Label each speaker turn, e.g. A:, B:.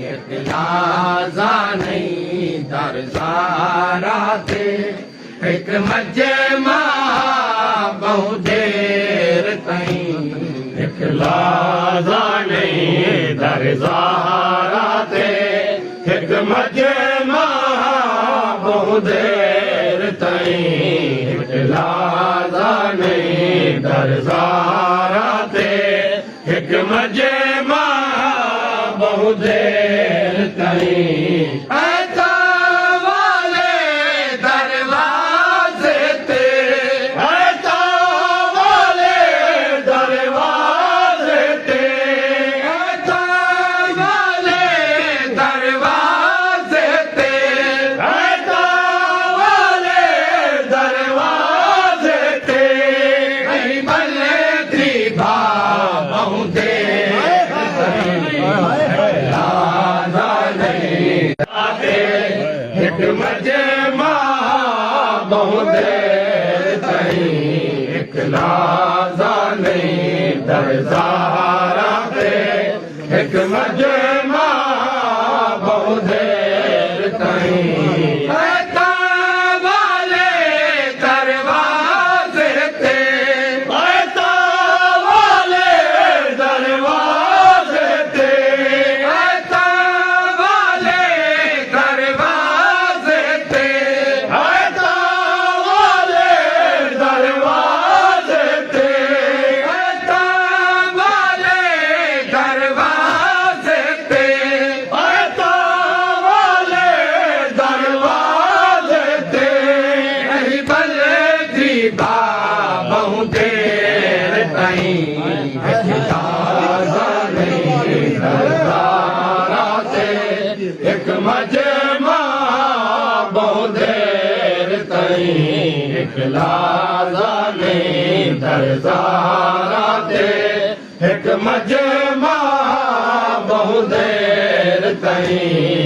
A: इख़्तिलाज़ा नहीं दरज़ारा थे हिक मजे मां बहु देर ताईं
B: इख़्तिलाज़ा नहीं दरज़ारा थे हिक मजे मां बहु देर ताईं इख़्तिलाज़ा नहीं दरज़ारा थे हिक मजे मां बहु देर ताईं
A: ऐता वाले दरवाज़े ते
B: ऐता वाले दरवाज़े ते
A: ऐता वाले दरवाज़े ते
B: ऐता वाले दरवाज़े ते
A: ऐं भले थी बहु देर
B: हिक मजे मां बहु देर ताईं इख़्तिलाज़ा नहीं दरज़ारा थे हिक मजे मां बहु देर ताईं
A: ऐता वाले दरवाज़े ते
B: ऐता वाले दरवाज़े ते
A: ऐता वाले दरवाज़े ते
B: ऐता वाले दरवाज़े ते
A: ऐता वाले दरवाज़े ते
B: ऐता वाले दरवाज़े ते
A: ऐं भले थी बहु देर ताईं इख़्तिलाज़ा नहीं
B: दरज़ारा थे हिक मजे मां बहु देर ताईं इख़्तिलाज़ा नहीं दरज़ारा थे हिक मजे मां बहु देर ताईं